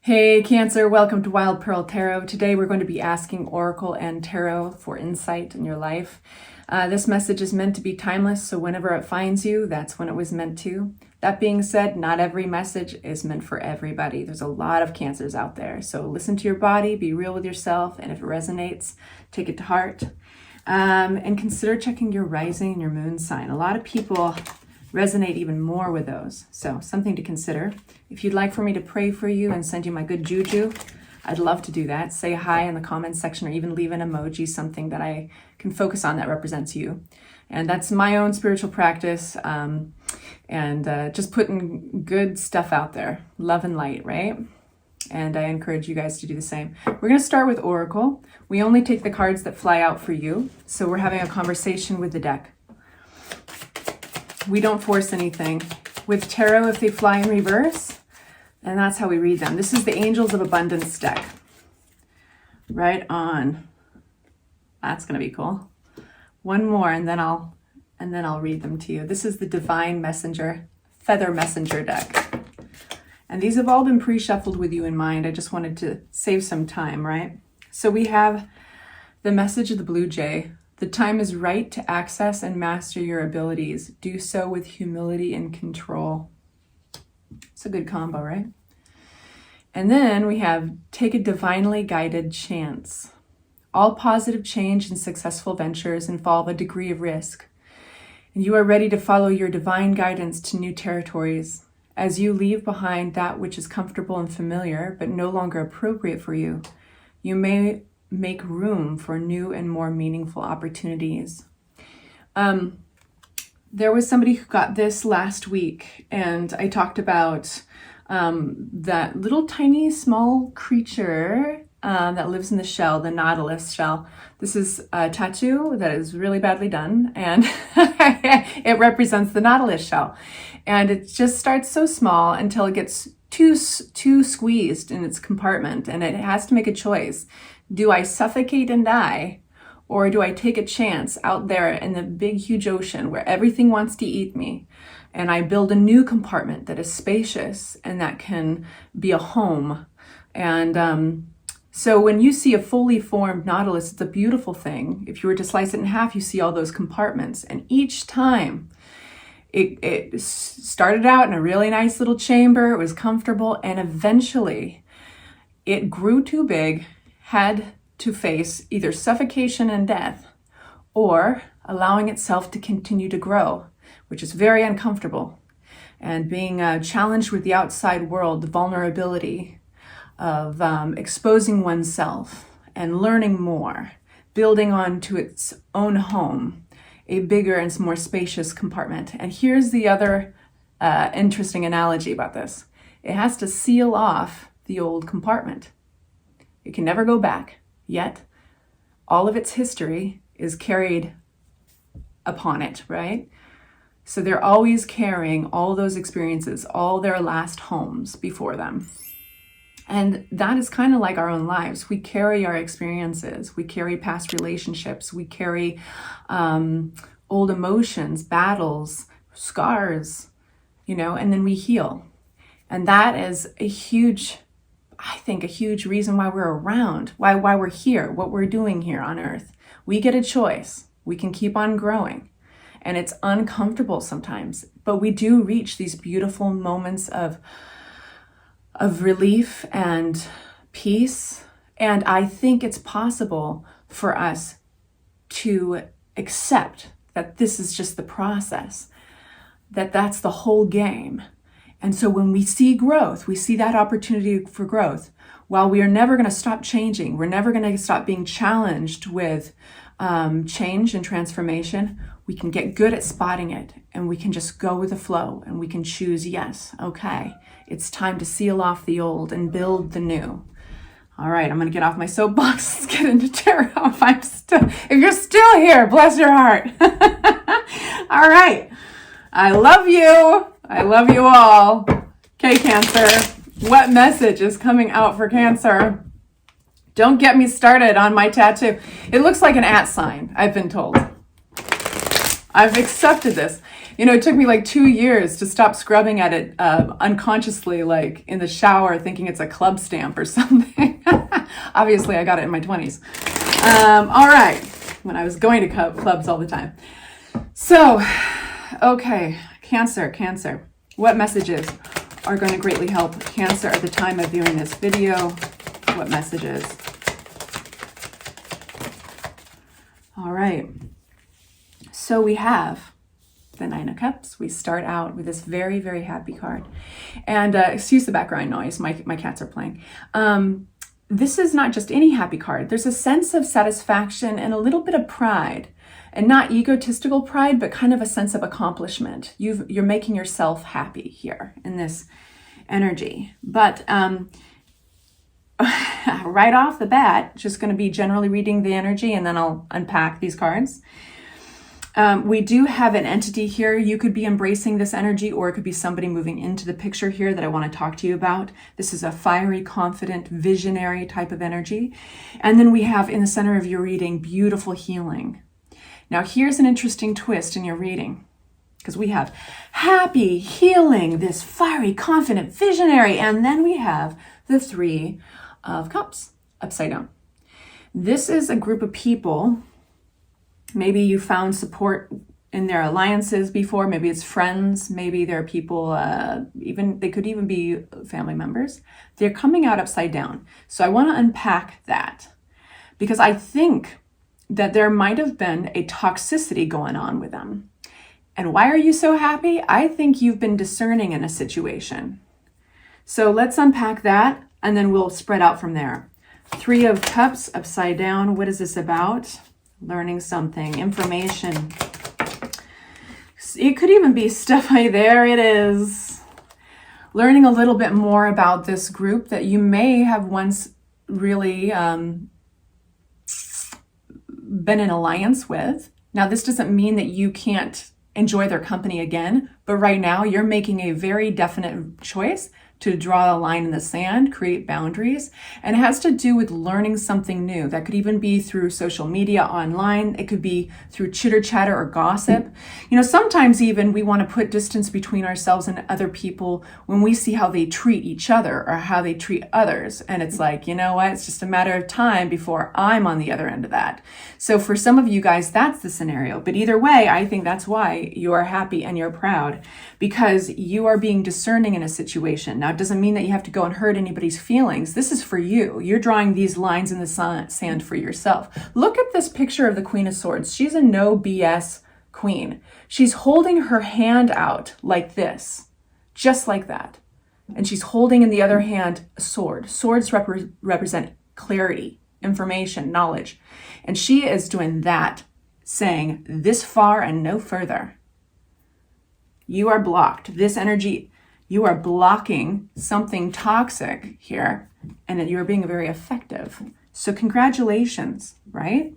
Hey Cancer, welcome to Wild Pearl Tarot. Today we're going to be asking Oracle and Tarot for insight in your life. This message is meant to be timeless, so whenever it finds you, that's when it was meant to. That being said, not every message is meant for everybody. There's a lot of Cancers out there, so listen to your body, be real with yourself, and if it resonates, take it to heart. And consider checking your rising and your moon sign. A lot of people resonate even more with those. So something to consider. If you'd like for me to pray for you and send you my good juju, I'd love to do that. Say hi in the comments section or even leave an emoji, something that I can focus on that represents you. And that's my own spiritual practice and just putting good stuff out there. Love and light, right? And I encourage you guys to do the same. We're going to start with Oracle. We only take the cards that fly out for you. So we're having a conversation with the deck. We don't force anything. With Tarot, if they fly in reverse, and that's how we read them. This is the Angels of Abundance deck. Right on. That's gonna be cool. One more, and then I'll read them to you. This is the Divine Messenger, Feather Messenger deck. And these have all been pre-shuffled with you in mind. I just wanted to save some time, right? So we have the message of the Blue Jay. The time is right to access and master your abilities. Do so with humility and control. It's a good combo, right? And then we have take a divinely guided chance. All positive change and successful ventures involve a degree of risk. And you are ready to follow your divine guidance to new territories. As you leave behind that which is comfortable and familiar, but no longer appropriate for you, you may make room for new and more meaningful opportunities. There was somebody who got this last week, and I talked about that little tiny small creature that lives in the shell, the nautilus shell. This is a tattoo that is really badly done, and it represents the nautilus shell. And it just starts so small until it gets too squeezed in its compartment, and it has to make a choice. Do I suffocate and die, or do I take a chance out there in the big, huge ocean where everything wants to eat me, and I build a new compartment that is spacious and that can be a home? And so when you see a fully formed nautilus, it's a beautiful thing. If you were to slice it in half, you see all those compartments. And each time it started out in a really nice little chamber, it was comfortable, and eventually it grew too big, had to face either suffocation and death or allowing itself to continue to grow, which is very uncomfortable. And being challenged with the outside world, the vulnerability of exposing oneself and learning more, building onto its own home, a bigger and more spacious compartment. And here's the other interesting analogy about this. It has to seal off the old compartment. It can never go back, yet all of its history is carried upon it, right? So they're always carrying all those experiences, all their last homes before them. And that is kind of like our own lives. We carry our experiences, we carry past relationships, we carry old emotions, battles, scars, and then we heal. And that is a huge reason why we're around, why we're here, what we're doing here on Earth. We get a choice. We can keep on growing. And it's uncomfortable sometimes, but we do reach these beautiful moments of relief and peace. And I think it's possible for us to accept that this is just the process, that that's the whole game. And so when we see growth, we see that opportunity for growth. While we are never going to stop changing, we're never going to stop being challenged with change and transformation, we can get good at spotting it, and we can just go with the flow, and we can choose, yes, okay, it's time to seal off the old and build the new. All right, I'm going to get off my soapbox. Let's get into tarot. If you're still here, bless your heart. All right. I love you. I love you all. Okay, Cancer, what message is coming out for Cancer? Don't get me started on my tattoo. It looks like an @ sign, I've been told. I've accepted this. You know, it took me like 2 years to stop scrubbing at it unconsciously, like in the shower, thinking it's a club stamp or something. Obviously, I got it in my 20s. All right, when I was going to clubs all the time. So, okay, Cancer. What messages are going to greatly help Cancer at the time of viewing this video? What messages? All right. So we have the Nine of Cups. We start out with this very, very happy card. And excuse the background noise. My cats are playing. This is not just any happy card. There's a sense of satisfaction and a little bit of pride. And not egotistical pride, but kind of a sense of accomplishment. You're making yourself happy here in this energy. But right off the bat, just going to be generally reading the energy, and then I'll unpack these cards. We do have an entity here. You could be embracing this energy, or it could be somebody moving into the picture here that I want to talk to you about. This is a fiery, confident, visionary type of energy. And then we have in the center of your reading, beautiful healing. Now, here's an interesting twist in your reading, because we have happy, healing, this fiery, confident, visionary, and then we have the Three of Cups upside down. This is a group of people. Maybe you found support in their alliances before. Maybe it's friends. Maybe there are people, they could even be family members. They're coming out upside down. So I want to unpack that, because I think that there might have been a toxicity going on with them. And why are you so happy? I think you've been discerning in a situation. So let's unpack that, and then we'll spread out from there. Three of Cups upside down. What is this about? Learning something, information. It could even be stuff like, there it is. Learning a little bit more about this group that you may have once really been in alliance with. Now, this doesn't mean that you can't enjoy their company again, but right now you're making a very definite choice to draw a line in the sand, create boundaries, and it has to do with learning something new. That could even be through social media, online. It could be through chitter chatter or gossip. You know, sometimes even we want to put distance between ourselves and other people when we see how they treat each other or how they treat others. And it's like, you know what? It's just a matter of time before I'm on the other end of that. So for some of you guys, that's the scenario. But either way, I think that's why you are happy and you're proud, because you are being discerning in a situation. Now, it doesn't mean that you have to go and hurt anybody's feelings. This is for you. You're drawing these lines in the sand for yourself. Look at this picture of the Queen of Swords. She's a no BS queen. She's holding her hand out like this, just like that. And she's holding in the other hand a sword. Swords represent clarity, information, knowledge. And she is doing that, saying this far and no further. You are blocked. This energy, you are blocking something toxic here, and you are being very effective. So congratulations, right?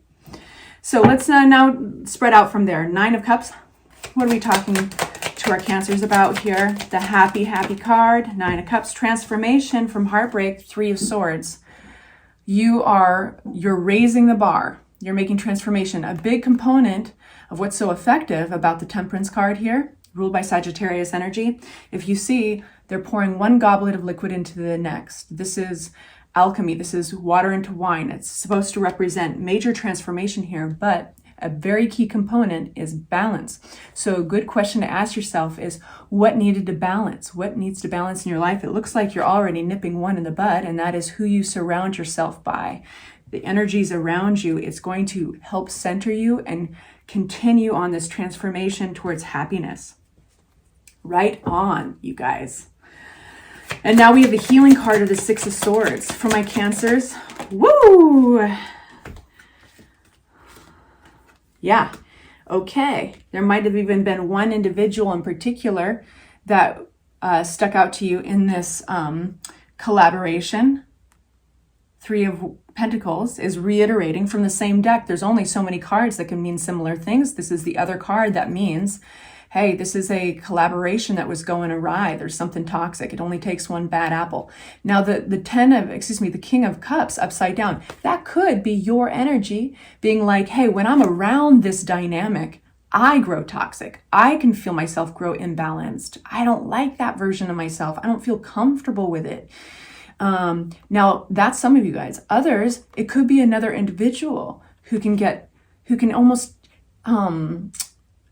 So let's now spread out from there. Nine of Cups. What are we talking to our Cancers about here? The happy, happy card. Nine of Cups. Transformation from heartbreak. Three of Swords. You're raising the bar. You're making transformation. A big component of what's so effective about the Temperance card here, ruled by Sagittarius energy. If you see, they're pouring one goblet of liquid into the next. This is alchemy. This is water into wine. It's supposed to represent major transformation here, but a very key component is balance. So a good question to ask yourself is, what needed to balance? What needs to balance in your life? It looks like you're already nipping one in the bud, and that is who you surround yourself by. The energies around you, it's going to help center you and continue on this transformation towards happiness. Right on, you guys. And now we have the healing card of the Six of Swords. For my Cancers, woo! Yeah, okay. There might have even been one individual in particular that stuck out to you in this collaboration. Three of Pentacles is reiterating from the same deck. There's only so many cards that can mean similar things. This is the other card that means, hey, this is a collaboration that was going awry. There's something toxic. It only takes one bad apple. Now the King of Cups upside down, that could be your energy being like, hey, when I'm around this dynamic, I grow toxic. I can feel myself grow imbalanced. I don't like that version of myself. I don't feel comfortable with it. Now, that's some of you guys. Others, it could be another individual who can almost,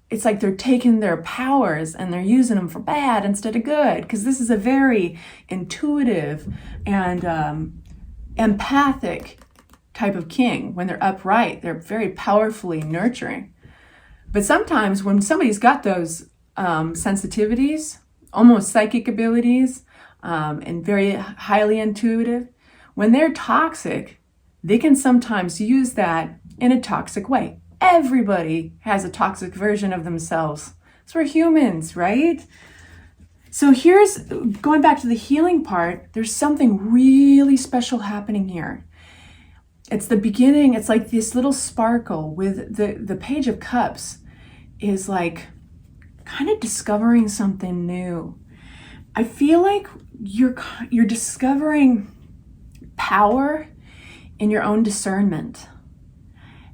it's like they're taking their powers and they're using them for bad instead of good, because this is a very intuitive and empathic type of king. When they're upright, they're very powerfully nurturing. But sometimes when somebody's got those sensitivities, almost psychic abilities, and very highly intuitive, when they're toxic, they can sometimes use that in a toxic way. Everybody has a toxic version of themselves. So we're humans, right? So here's, going back to the healing part, there's something really special happening here. It's the beginning. It's like this little sparkle with the Page of Cups is like kind of discovering something new. I feel like you're discovering power in your own discernment.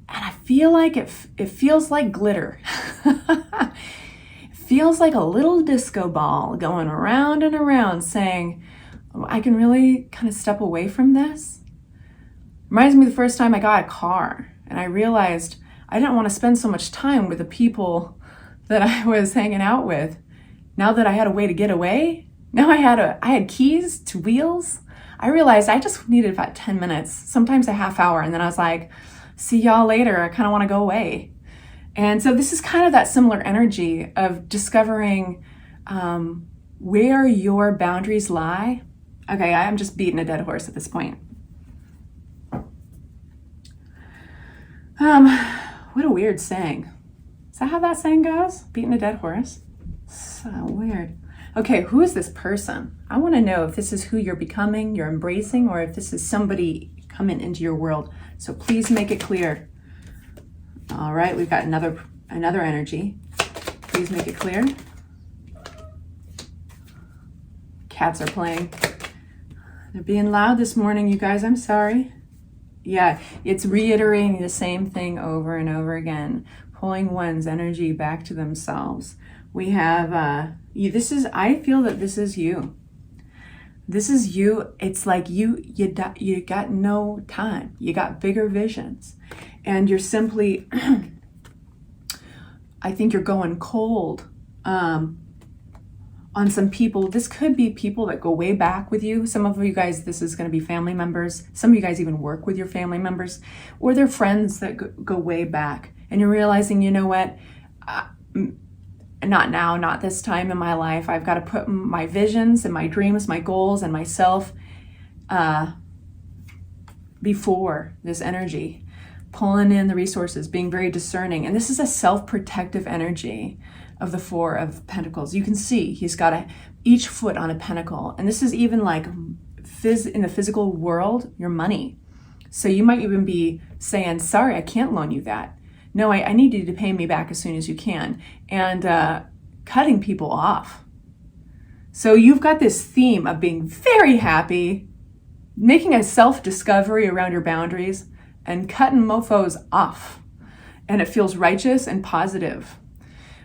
And I feel like it feels like glitter. It feels like a little disco ball going around and around saying, oh, I can really kind of step away from this. Reminds me of the first time I got a car and I realized I didn't want to spend so much time with the people that I was hanging out with. Now that I had a way to get away, now I had keys to wheels. I realized I just needed about 10 minutes, sometimes a half hour. And then I was like, see y'all later. I kind of want to go away. And so this is kind of that similar energy of discovering where your boundaries lie. Okay, I'm just beating a dead horse at this point. What a weird saying. Is that how that saying goes? Beating a dead horse? So weird. Okay, who is this person? I want to know if this is who you're becoming, you're embracing, or if this is somebody coming into your world. So please make it clear. All right, we've got another energy. Please make it clear. Cats are playing. They're being loud this morning, you guys. I'm sorry. Yeah, it's reiterating the same thing over and over again, pulling one's energy back to themselves. We have, I feel that this is you. This is you. It's like you got no time. You got bigger visions. And you're simply, I think you're going cold on some people. This could be people that go way back with you. Some of you guys, this is going to be family members. Some of you guys even work with your family members, or they're friends that go way back. And you're realizing, you know what? Not now, not this time in my life. I've got to put my visions and my dreams, my goals and myself before this energy, pulling in the resources, being very discerning. And this is a self-protective energy of the Four of Pentacles. You can see he's got each foot on a pentacle. And this is even like in the physical world, your money. So you might even be saying, sorry, I can't loan you that. No, I need you to pay me back as soon as you can. And cutting people off. So you've got this theme of being very happy, making a self-discovery around your boundaries, and cutting mofos off. And it feels righteous and positive.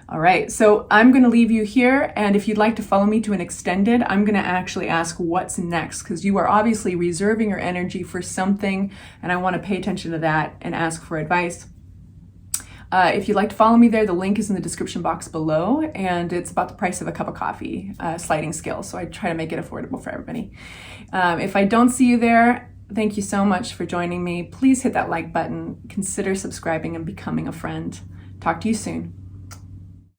All right, so I'm going to leave you here. And if you'd like to follow me to an extended, I'm going to actually ask what's next, because you are obviously reserving your energy for something. And I want to pay attention to that and ask for advice. If you'd like to follow me there, the link is in the description box below, and it's about the price of a cup of coffee, sliding scale. So I try to make it affordable for everybody. If I don't see you there, thank you so much for joining me. Please hit that like button, consider subscribing and becoming a friend. Talk to you soon.